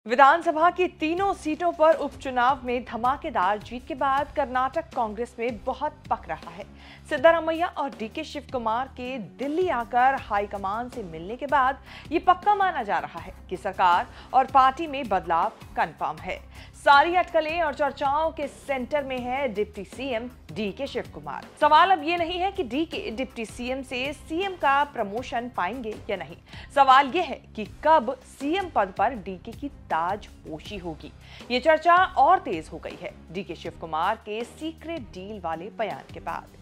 विधानसभा की तीनों सीटों पर उपचुनाव में धमाकेदार जीत के बाद कर्नाटक कांग्रेस में बहुत पक रहा है। सिद्धरामैया और डीके शिव कुमार के दिल्ली आकर हाईकमान से मिलने के बाद ये पक्का माना जा रहा है कि सरकार और पार्टी में बदलाव कंफर्म है। सारी अटकलें और चर्चाओं के सेंटर में है deputy CM DK Shivakumar. सवाल अब ये नहीं है कि डीके डिप्टी सीएम से सीएम का प्रमोशन पाएंगे या नहीं, सवाल ये है कि कब सीएम पद पर डीके की ताजपोशी होगी। ये चर्चा और तेज हो गई है डीके शिव कुमार के सीक्रेट डील वाले बयान के बाद।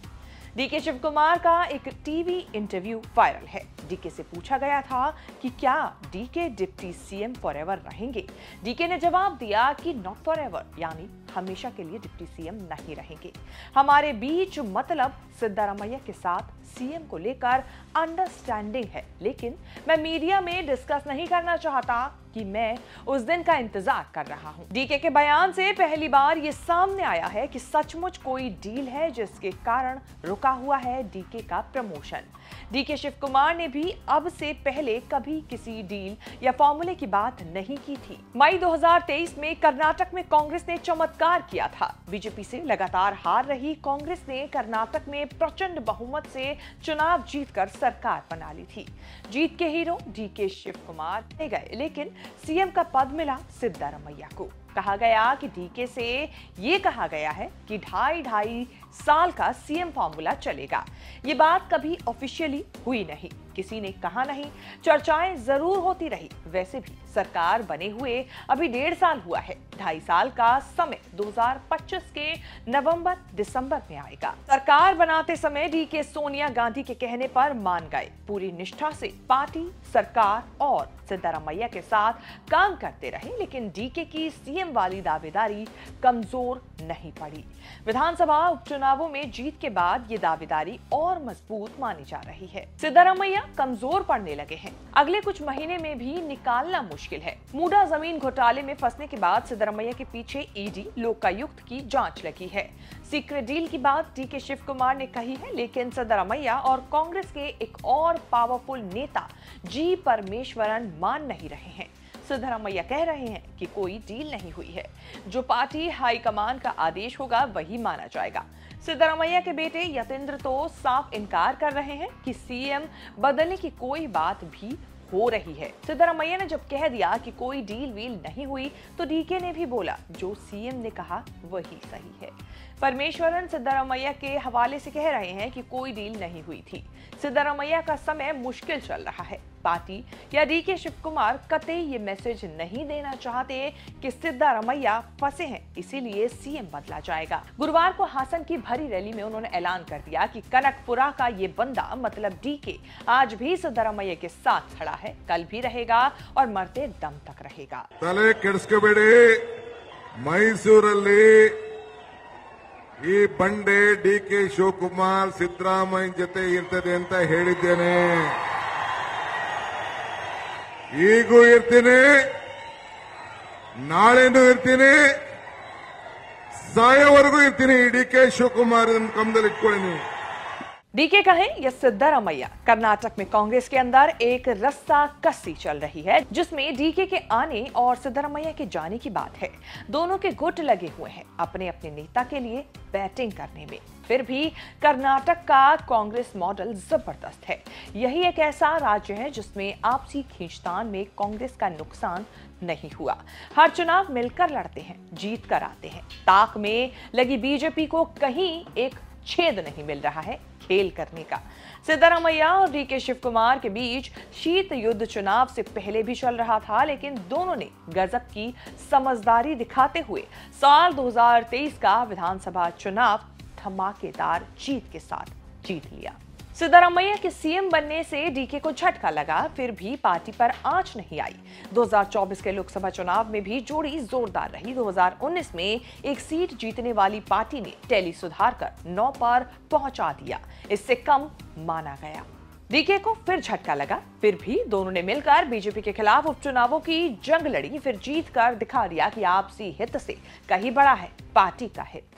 डीके शिव कुमार का एक टीवी इंटरव्यू वायरल है। डीके से पूछा गया था कि क्या डीके डिप्टी सीएम फॉरएवर रहेंगे। डीके ने जवाब दिया कि नॉट फॉरएवर, यानी हमेशा के लिए डिप्टी सीएम नहीं रहेंगे। हमारे बीच मतलब सिद्धरामैया के साथ सीएम को लेकर अंडरस्टैंडिंग है, लेकिन मैं मीडिया में डिस्कस नहीं करना चाहता कि मैं उस दिन का इंतजार कर रहा हूं। डीके के बयान से पहली बार ये सामने आया है कि सचमुच कोई डील है जिसके कारण रुका हुआ है डीके का प्रमोशन। डीके शिव कुमार ने भी अब से पहले कभी किसी डील या फॉर्मूले की बात नहीं की थी। मई 2023 में कर्नाटक में कांग्रेस ने चमत्कार किया था। बीजेपी से लगातार हार रही कांग्रेस ने कर्नाटक में प्रचंड बहुमत से चुनाव जीतकर सरकार बना ली थी। जीत के हीरो डीके शिव कुमार ले गए, लेकिन सीएम का पद मिला सिद्धरामैया को। कहा गया कि डीके से ये कहा गया है कि ढाई साल का सीएम फॉर्मूला चलेगा। ये बात कभी ऑफिशियली हुई नहीं, किसी ने कहा नहीं, चर्चाएं जरूर होती रही। वैसे भी सरकार बने हुए अभी 1.5 साल हुआ है। 2.5 साल का समय 2025 के नवंबर दिसंबर में आएगा। सरकार बनाते समय डीके सोनिया गांधी के कहने पर मान गए, पूरी निष्ठा से पार्टी, सरकार और सिद्धरामैया के साथ काम करते रहे, लेकिन डीके की सीएम वाली दावेदारी कमजोर नहीं पड़ी। विधानसभा उपचुनावों में जीत के बाद ये दावेदारी और मजबूत मानी जा रही है। सिद्धरामैया कमजोर पड़ने लगे हैं, अगले कुछ महीने में भी निकालना मुश्किल है। मूडा जमीन घोटाले में फंसने के बाद सिद्धरामैया के पीछे ईडी लोकायुक्त की जांच लगी है। सीक्रेट डील की बात डीके शिव कुमार ने कही है, लेकिन सिद्धरामैया और कांग्रेस के एक और पावरफुल नेता जी परमेश्वरन मान नहीं रहे हैं। सिद्धरामैया कह रहे हैं कि कोई डील नहीं हुई है, जो पार्टी हाईकमान का आदेश होगा वही माना जाएगा। सिद्धरामैया के बेटे यतेंद्र तो साफ इनकार कर रहे हैं कि सीएम बदलने की कोई बात भी हो रही है। सिद्धरामैया ने जब कह दिया कि कोई डील वील नहीं हुई, तो डीके ने भी बोला जो सीएम ने कहा वही सही है। परमेश्वरन सिद्धरामैया के हवाले से कह रहे हैं कि कोई डील नहीं हुई थी। सिद्धरामैया का समय मुश्किल चल रहा है। पार्टी या डीके शिव कुमार कतई ये मैसेज नहीं देना चाहते कि सिद्धरामैया फंसे हैं, इसीलिए सीएम बदला जाएगा। गुरुवार को हासन की भरी रैली में उन्होंने ऐलान कर दिया कि कनकपुरा का ये बंदा मतलब डीके आज भी सिद्धरामैया के साथ खड़ा है, कल भी रहेगा और मरते दम तक रहेगा। तले ಕೆಡಿಸ್ಕೋಬೇಡಿ, ಮೈಸೂರಲ್ಲಿ ಈ ಬಂಡೆ ಡಿಕೆ ಶಿವಕುಮಾರ್ ಸಿದ್ದರಾಮಯ್ಯ ಜೊತೆ ಇರ್ತದೆ ಅಂತ ಹೇಳಿದ್ದೇನೆ, ಈಗೂ ಇರ್ತೀನಿ, ನಾಳೆನೂ ಇರ್ತೀನಿ, ಸಾಯೋವರೆಗೂ ಇರ್ತೀನಿ। ಡಿಕೆ ಶಿವಕುಮಾರ್ ಕಮದಲ್ಲಿ ಇಟ್ಕೊಳ್ಳಿ ನೀವು। डीके कहें या सिद्धरामैया, कर्नाटक में कांग्रेस के अंदर एक रस्सा कस्सी चल रही है, जिसमें डीके के आने और सिद्धरामैया के जाने की बात है। दोनों के गुट लगे हुए हैं अपने अपने नेता के लिए बैटिंग करने में। फिर भी कर्नाटक का कांग्रेस मॉडल जबरदस्त है। यही एक ऐसा राज्य है जिसमें आपसी खींचतान में कांग्रेस का नुकसान नहीं हुआ। हर चुनाव मिलकर लड़ते हैं, जीत कर आते हैं। ताक में लगी बीजेपी को कहीं एक छेद नहीं मिल रहा है खेल करने का। सिद्धरामैया और डीके शिव कुमार के बीच शीत युद्ध चुनाव से पहले भी चल रहा था, लेकिन दोनों ने गजब की समझदारी दिखाते हुए साल 2023 का विधानसभा चुनाव धमाकेदार जीत के साथ जीत लिया। सिद्धरामैया के सीएम बनने से डीके को झटका लगा, फिर भी पार्टी पर आंच नहीं आई। 2024 के लोकसभा चुनाव में भी जोड़ी जोरदार रही। 2019 में एक सीट जीतने वाली पार्टी ने टैली सुधार कर 9 पर पहुंचा दिया, इससे कम माना गया। डीके को फिर झटका लगा, फिर भी दोनों ने मिलकर बीजेपी के खिलाफ उपचुनावों की जंग लड़ी, फिर जीत कर दिखा दिया कि आपसी हित से कहीं बड़ा है पार्टी का हित।